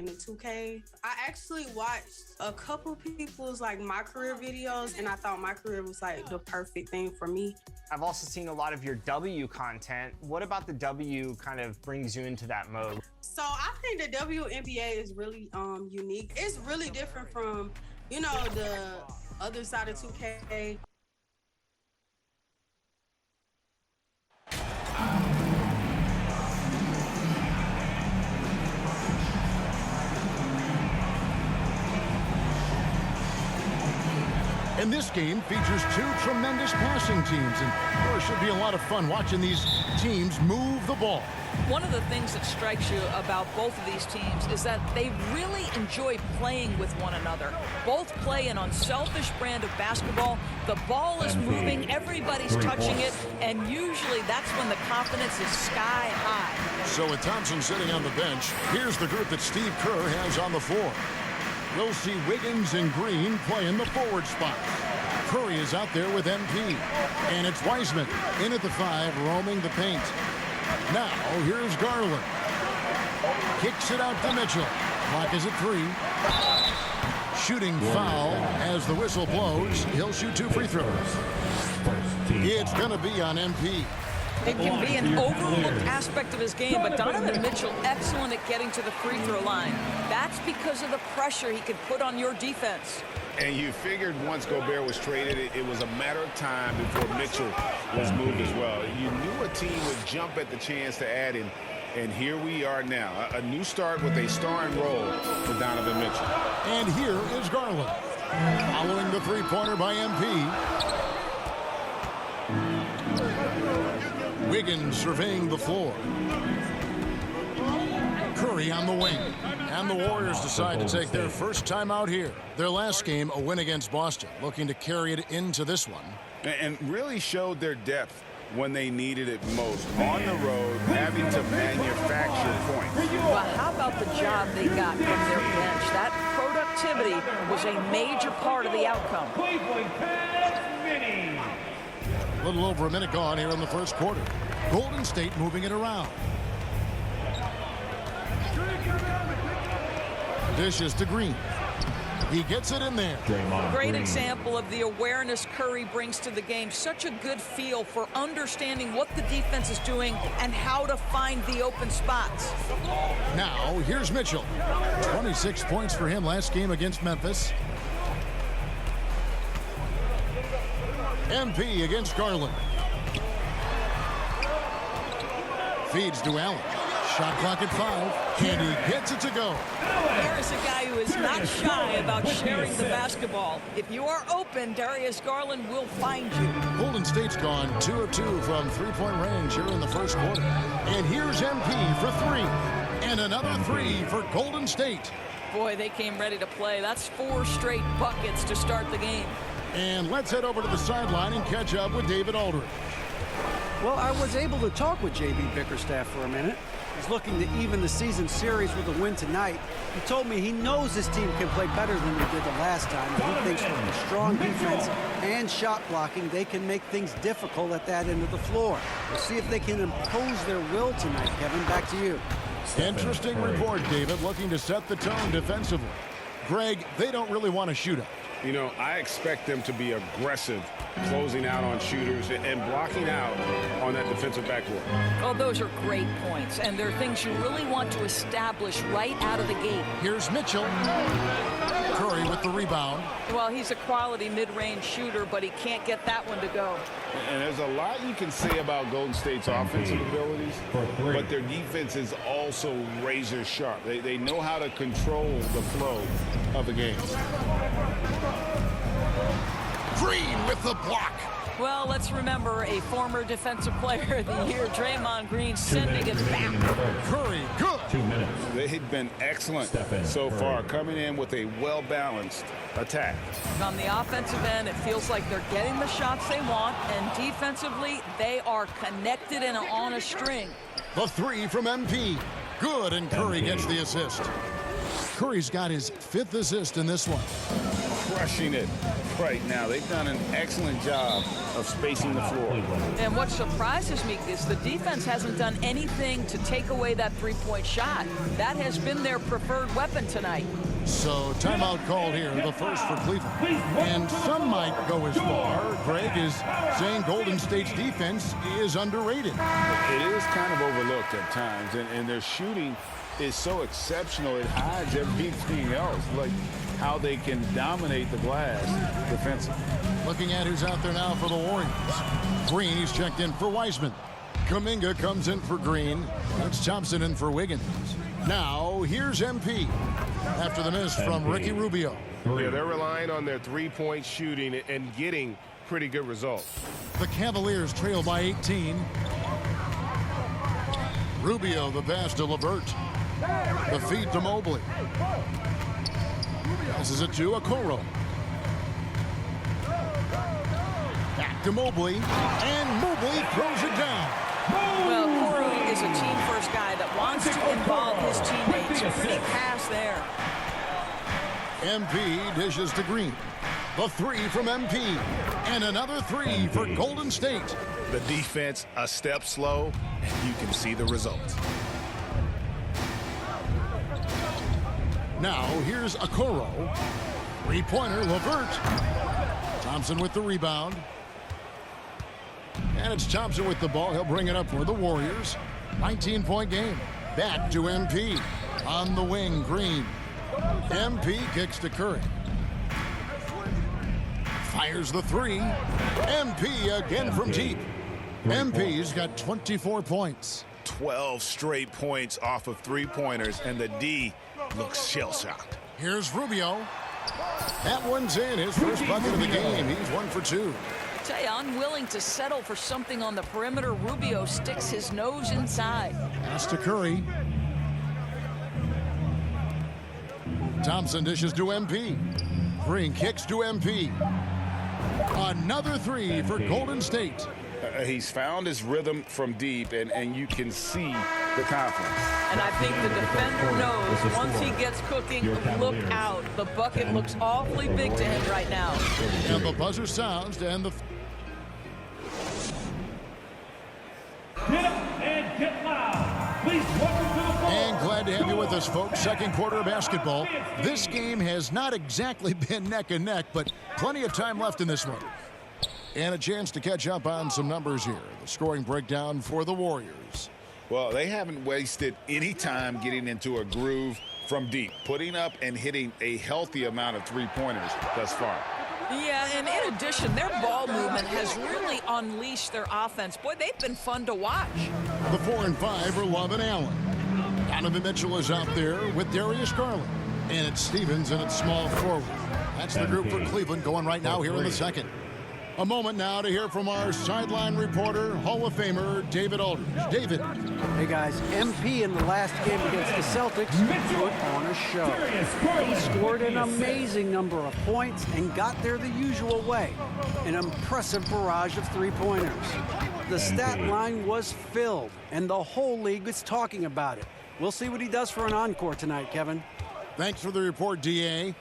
in the 2K. I actually watched a couple people's like my career videos, and I thought my career was like the perfect thing for me. I've also seen a lot of your W content. What about the W kind of brings you into that mode? So I think the WNBA is really unique. It's really different from, you know, the other side of 2K. And this game features two tremendous passing teams, and there should be a lot of fun watching these teams move the ball. One of the things that strikes you about both of these teams is that they really enjoy playing with one another. Both play an unselfish brand of basketball. The ball is moving, everybody's touching it, and usually that's when the confidence is sky high. So with Thompson sitting on the bench, here's the group that Steve Kerr has on the floor. We'll see Wiggins and Green play in the forward spot. Curry is out there with MP. And it's Wiseman in at the 5, roaming the paint. Now, here's Garland. Kicks it out to Mitchell. Clock is at 3. Shooting foul as the whistle blows. He'll shoot 2 free throws. It's going to be on MP. It can be an overlooked aspect of his game, but Donovan Mitchell excellent at getting to the free throw line. That's because of the pressure he could put on your defense. And you figured once Gobert was traded, it was a matter of time before Mitchell was moved as well. You knew a team would jump at the chance to add him, and here we are now. A new start with a starring role for Donovan Mitchell. And here is Garland. Following the three-pointer by MP. Wiggins surveying the floor. Curry on the wing. And the Warriors decide to take their first time out here. Their last game, a win against Boston, looking to carry it into this one. And really showed their depth when they needed it most. On the road, having to manufacture points. Well, how about the job they got from their bench? That productivity was a major part of the outcome. A little over a minute gone here in the first quarter. Golden State moving it around. Dishes to Green. He gets it in there. Great example of the awareness Curry brings to the game. Such a good feel for understanding what the defense is doing and how to find the open spots. Now, here's Mitchell. 26 points for him last game against Memphis. MP against Garland. Feeds to Allen. Shot clock at 5, and he gets it to go. Here is a guy who is not shy about sharing the basketball. If you are open, Darius Garland will find you. Golden State's gone 2 of 2 from three-point range here in the first quarter. And here's MP for 3. And another 3 for Golden State. Boy, they came ready to play. That's 4 straight buckets to start the game. And let's head over to the sideline and catch up with David Aldridge. Well, I was able to talk with J.B. Bickerstaff for a minute. He's looking to even the season series with a win tonight. He told me he knows his team can play better than they did the last time. And he thinks with a strong defense and shot blocking, they can make things difficult at that end of the floor. We'll see if they can impose their will tonight. Kevin, back to you. Interesting report, David, looking to set the tone defensively. Greg, they don't really want to shoot up. You know, I expect them to be aggressive, closing out on shooters and blocking out on that defensive backcourt. Oh, those are great points, and they're things you really want to establish right out of the gate. Here's Mitchell. Curry with the rebound. Well, he's a quality mid-range shooter, but he can't get that one to go. And there's a lot you can say about Golden State's offensive abilities, but their defense is also razor sharp. They know how to control the flow of the game. Green with the block. Well, let's remember a former defensive player of the year, Draymond Green, sending it back. Curry, good. 2 minutes. They've been excellent so far, coming in with a well-balanced attack. On the offensive end, it feels like they're getting the shots they want, and defensively, they are connected and on a string. The 3 from MP. Good, and Curry gets the assist. Curry's got his 5th assist in this one. crushing it right now. They've done an excellent job of spacing the floor. And what surprises me is the defense hasn't done anything to take away that three-point shot. That has been their preferred weapon tonight. So timeout called here, the first for Cleveland. And some might go as far, Greg, is saying Golden State's defense is underrated. It is kind of overlooked at times, and their shooting is so exceptional it hides everything else, like how they can dominate the glass defensively. Looking at who's out there now for the Warriors. Green, he's checked in for Wiseman. Kuminga comes in for Green. That's Thompson in for Wiggins. Now, here's MP after the miss from Ricky Rubio. Yeah, they're relying on their three-point shooting and getting pretty good results. The Cavaliers trail by 18. Rubio, the pass to LeVert. The feed to Mobley. Passes it to Okoro. Back to Mobley, and Mobley throws it down. Well, Okoro is a team-first guy that wants to involve his teammates. A pretty pass there. MP dishes to Green. The three from MP. And another three for Golden State. The defense a step slow, and you can see the results. Now, here's Okoro. Three-pointer, LeVert. Thompson with the rebound. And it's Thompson with the ball. He'll bring it up for the Warriors. 19-point game. Back to MP. On the wing, Green. MP kicks to Curry. Fires the three. MP again from deep. MP's got 24 points. 12 straight points off of three-pointers, and the D looks shell-shocked. Here's Rubio. That one's in. His first bucket of the game. He's 1 for 2. I tell you, unwilling to settle for something on the perimeter. Rubio sticks his nose inside. Pass to Curry. Thompson dishes to MP. Green kicks to MP. Another three for Golden State. He's found his rhythm from deep, and you can see the confidence. And I think the defender knows once he gets cooking, look out. The bucket looks awfully big to him right now. And the buzzer sounds to end the... Get up and get loud. Please welcome to the floor. And glad to have you with us, folks. Second quarter of basketball. This game has not exactly been neck and neck, but plenty of time left in this one. And a chance to catch up on some numbers here. The scoring breakdown for the Warriors. Well, they haven't wasted any time getting into a groove from deep, putting up and hitting a healthy amount of three-pointers thus far. Yeah, and in addition, their ball movement has really unleashed their offense. Boy, they've been fun to watch. The 4 and 5 are Love and Allen. Donovan Mitchell is out there with Darius Garland. And it's Stevens and it's small forward. That's the group for Cleveland going right now here in the second. A moment now to hear from our sideline reporter, Hall of Famer David Aldridge. David. Hey guys, MP in the last game against the Celtics put on a show. He scored an amazing number of points and got there the usual way. An impressive barrage of three-pointers. The stat line was filled, and the whole league is talking about it. We'll see what he does for an encore tonight, Kevin. Thanks for the report, D.A.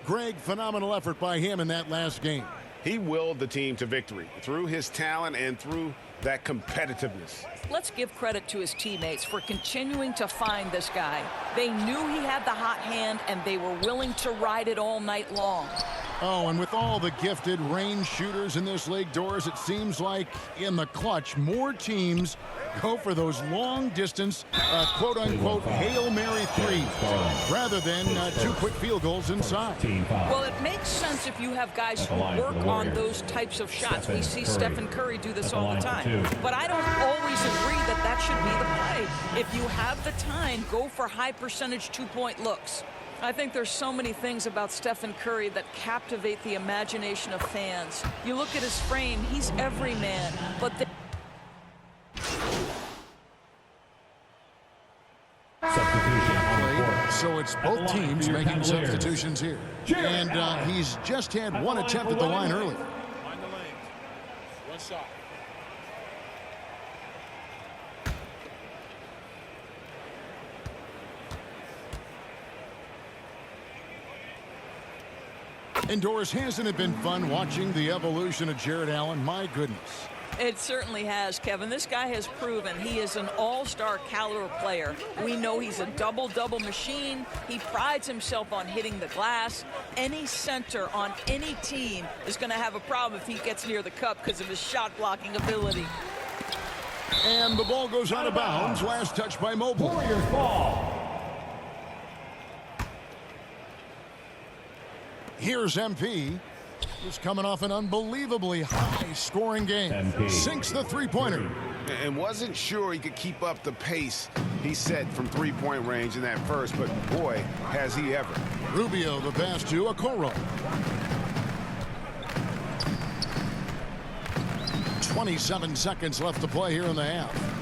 Greg, phenomenal effort by him in that last game. He willed the team to victory through his talent and through that competitiveness. Let's give credit to his teammates for continuing to find this guy. They knew he had the hot hand, and they were willing to ride it all night long. Oh, and with all the gifted range shooters in this league, Doris, it seems like in the clutch, more teams go for those long-distance, quote-unquote, Hail Mary threes rather than 2 quick field goals inside. Well, it makes sense if you have guys who work on those types of shots. We see Stephen Curry do this all the time. But I don't always agree that that should be the play. If you have the time, go for high-percentage two-point looks. I think there's so many things about Stephen Curry that captivate the imagination of fans. You look at his frame, he's every man, but So it's both teams making substitutions here. And he's just had one attempt at the line earlier. Find the lanes. One shot. And Doris, hasn't it been fun watching the evolution of Jared Allen? My goodness. It certainly has, Kevin. This guy has proven he is an all-star caliber player. We know he's a double-double machine. He prides himself on hitting the glass. Any center on any team is going to have a problem if he gets near the cup because of his shot-blocking ability. And the ball goes out of bounds. Last touch by Mobley. Warriors ball. Here's MP. He's coming off an unbelievably high-scoring game. MP. Sinks the three-pointer. And wasn't sure he could keep up the pace he set from three-point range in that first, but boy, has he ever. Rubio the pass to Okoro. 27 seconds left to play here in the half.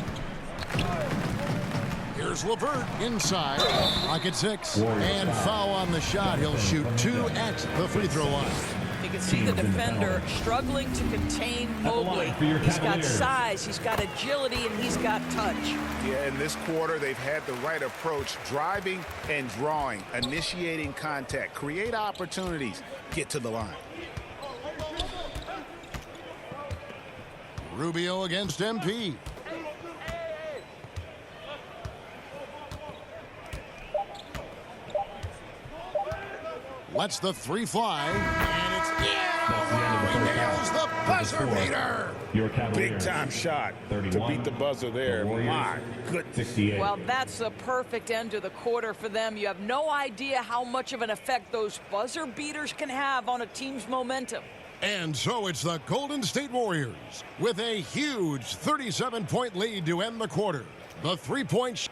Here's LeVert inside. Pocket 6. And foul on the shot. He'll shoot 2 at the free throw line. You can see the defender struggling to contain Mobley. He's got size, he's got agility, and he's got touch. Yeah, in this quarter, they've had the right approach, driving and drawing, initiating contact, create opportunities, get to the line. Rubio against MP. Lets the three fly, and it's he nails the buzzer beater. Your Cavaliers. Big time shot to 31. beat the buzzer there. My goodness. 68. Well, that's the perfect end to the quarter for them. You have no idea how much of an effect those buzzer beaters can have on a team's momentum. And so it's the Golden State Warriors with a huge 37-point lead to end the quarter. The three-point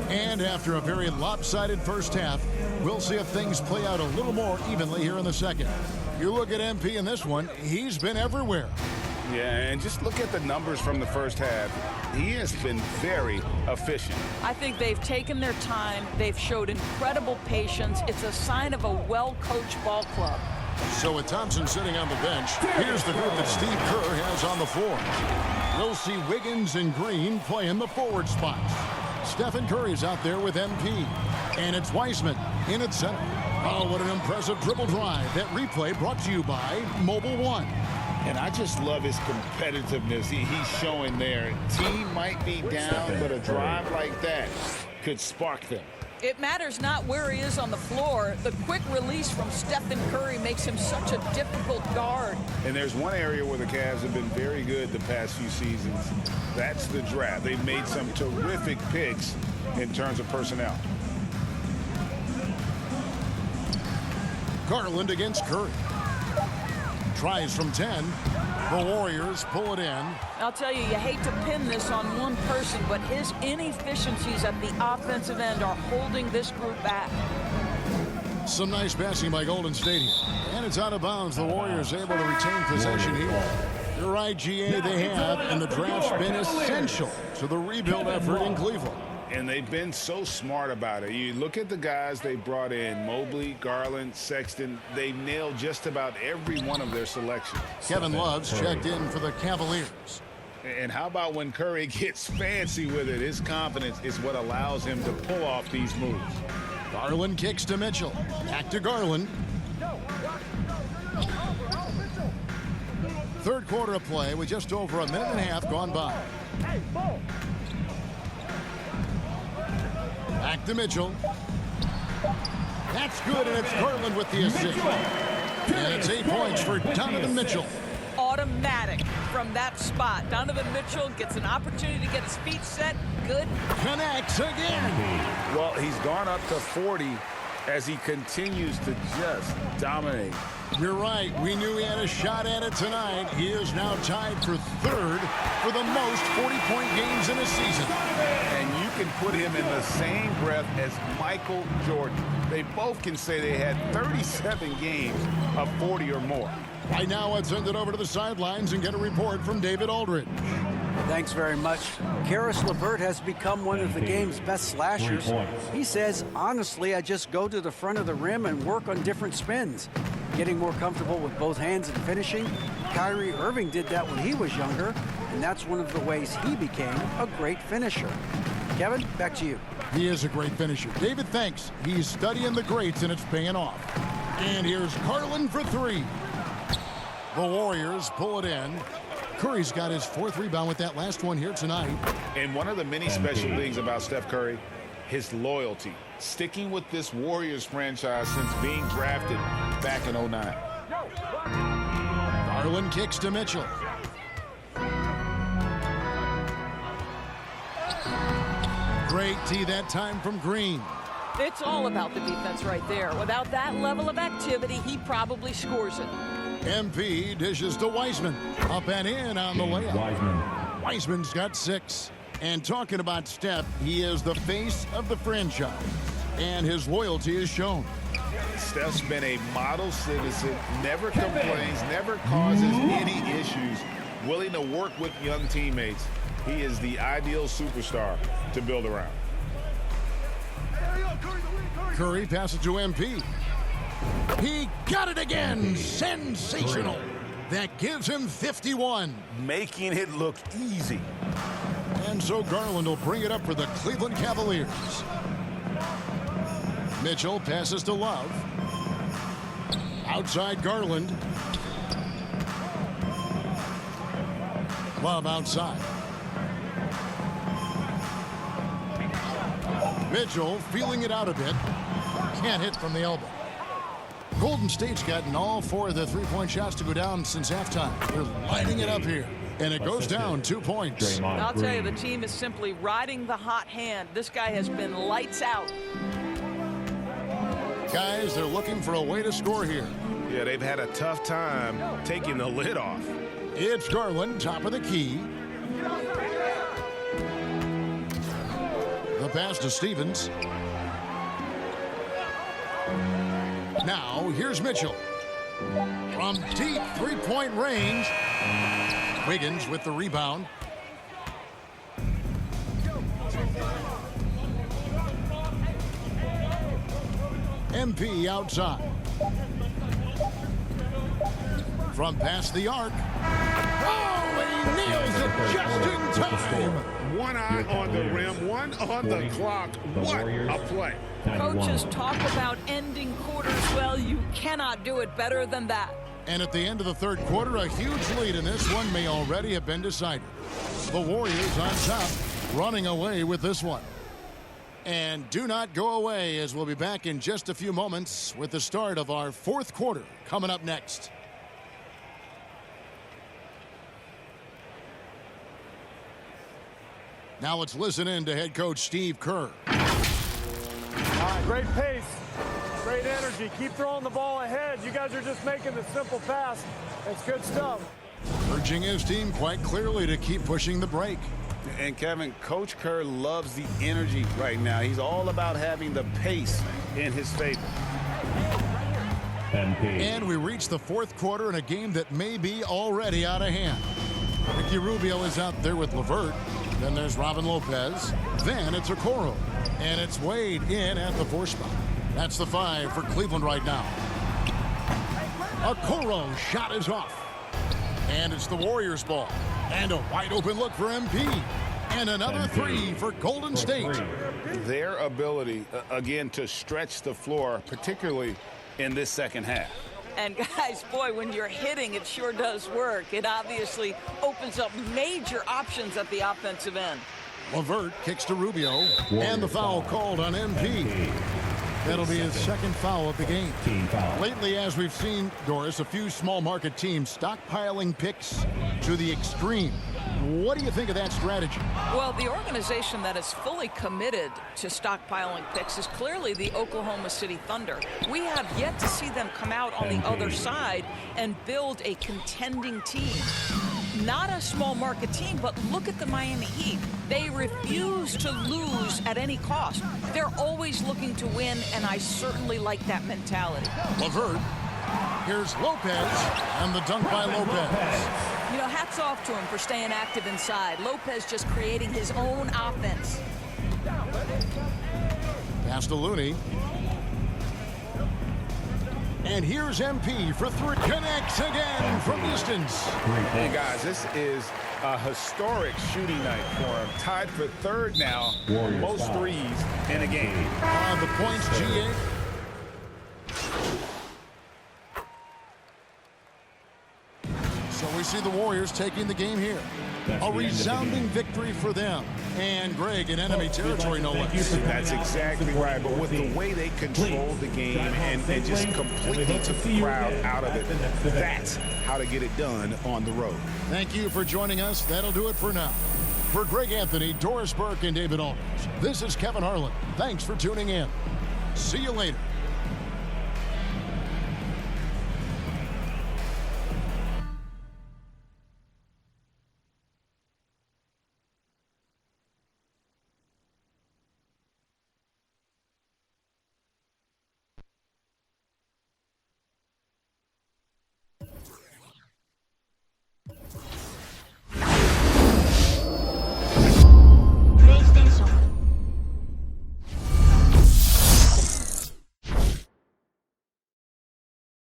And after a very lopsided first half, we'll see if things play out a little more evenly here in the second. You look at MP in this one, he's been everywhere. Yeah, and just look at the numbers from the first half. He has been very efficient. I think they've taken their time. They've showed incredible patience. It's a sign of a well-coached ball club. So with Thompson sitting on the bench, here's the group that Steve Kerr has on the floor. We'll see Wiggins and Green play in the forward spots. Stephen Curry's out there with MP. And it's Wiseman in at center. Oh, what an impressive dribble drive. That replay brought to you by Mobile One. And I just love his competitiveness he's showing there. Team might be down, but a drive like that could spark them. It matters not where he is on the floor. The quick release from Stephen Curry makes him such a difficult guard. And there's one area where the Cavs have been very good the past few seasons. That's the draft. They've made some terrific picks in terms of personnel. Garland against Curry. Tries from 10. The Warriors pull it in. I'll tell you, you hate to pin this on one person, but his inefficiencies at the offensive end are holding this group back. Some nice passing by Golden State here. And it's out of bounds. The Warriors able to retain possession here. You're right, GA, they have, and the draft's been essential to the rebuild effort in Cleveland. And they've been so smart about it. You look at the guys they brought in, Mobley, Garland, Sexton. They've nailed just about every one of their selections. Kevin Love's checked in for the Cavaliers. And how about when Curry gets fancy with it? His confidence is what allows him to pull off these moves. Garland kicks to Mitchell. Back to Garland. Third quarter of play with just over a minute and a half gone by. Back to Mitchell. That's good, and it's Garland with the assist. And it's 8 points for Donovan Mitchell. Automatic from that spot. Donovan Mitchell gets an opportunity to get his feet set. Good. Connects again. Well, he's gone up to 40 as he continues to just dominate. You're right. We knew he had a shot at it tonight. He is now tied for third for the most 40-point games in a season. And you can put him in the same breath as Michael Jordan. They both can say they had 37 games of 40 or more. Right now, let's send it over to the sidelines and get a report from David Aldridge. Thanks very much. Karis LeVert has become one of the game's best slashers. He says, honestly, I just go to the front of the rim and work on different spins. getting more comfortable with both hands and finishing. Kyrie Irving did that when he was younger, and that's one of the ways he became a great finisher. Kevin, back to you. He is a great finisher. David, thanks. He's studying the greats, and it's paying off. And here's Garland for three. The Warriors pull it in. Curry's got his 4th rebound with that last one here tonight. And one of the many special things about Steph Curry, his loyalty. Sticking with this Warriors franchise since being drafted back in 09. Garland kicks to Mitchell. Great tee that time from Green. It's all about the defense right there. Without that level of activity, he probably scores it. MP dishes to Wiseman. Up and in on the layup. Wiseman's got 6. And talking about Steph, he is the face of the franchise. And his loyalty is shown. Steph's been a model citizen, never complains, never causes any issues, willing to work with young teammates. He is the ideal superstar to build around. Curry passes to MP. He got it again. Sensational. That gives him 51. Making it look easy. And so Garland will bring it up for the Cleveland Cavaliers. Mitchell passes to Love. Outside Garland. Love outside. Mitchell feeling it out a bit. Can't hit from the elbow. Golden State's gotten all 4 of the 3-point shots to go down since halftime. They're lighting it up here. And it goes down 2 points. I'll tell you, the team is simply riding the hot hand. This guy has been lights out. Guys, they're looking for a way to score here. Yeah, they've had a tough time taking the lid off. It's Garland, top of the key. The pass to Stevens. Now, here's Mitchell. From deep 3-point range. Wiggins with the rebound. MP outside. From past the arc. Oh, and he nails it just in time. One eye on the rim, one on the clock. What a play. Coaches talk about ending quarters. Well, you cannot do it better than that. And at the end of the 3rd quarter, a huge lead in this one may already have been decided. The Warriors on top, running away with this one. And do not go away, as we'll be back in just a few moments with the start of our 4th quarter coming up next. Now let's listen in to head coach Steve Kerr. Great pace, great energy. Keep throwing the ball ahead. You guys are just making the simple pass. It's good stuff. Urging his team quite clearly to keep pushing the break. And Kevin, Coach Kerr loves the energy right now. He's all about having the pace in his favor. And we reach the 4th quarter in a game that may be already out of hand. Ricky Rubio is out there with LeVert. Then there's Robin Lopez. Then it's Okoro. And it's Wade in at the 4 spot. That's the 5 for Cleveland right now. Okoro shot is off. And it's the Warriors ball. And a wide open look for MP. And another 3 for Golden State. Their ability, again, to stretch the floor, particularly in this second half. And guys, boy, when you're hitting, it sure does work. It obviously opens up major options at the offensive end. LeVert kicks to Rubio. And the foul called on MP. That'll be his 2nd foul of the game. Lately, as we've seen, Doris, a few small market teams stockpiling picks to the extreme. What do you think of that strategy? Well, the organization that is fully committed to stockpiling picks is clearly the Oklahoma City Thunder. We have yet to see them come out on the other side and build a contending team. Not a small market team, but look at the Miami Heat. They refuse to lose at any cost. They're always looking to win, and I certainly like that mentality. LeVert. Here's Lopez, and the dunk by Lopez. You know, hats off to him for staying active inside. Lopez just creating his own offense. Pass to Looney. And here's MP for three. Connects again from distance. And guys, this is a historic shooting night for him. Tied for third now, most threes in a game. On the points, GA. So we see the Warriors taking the game here. A resounding victory for them. And Greg in enemy territory, no less. That's exactly right. But with the way they controlled the game and just completely took the crowd out of it, that's how to get it done on the road. Thank you for joining us. That'll do it for now. For Greg Anthony, Doris Burke, and David Aldridge, this is Kevin Harlan. Thanks for tuning in. See you later.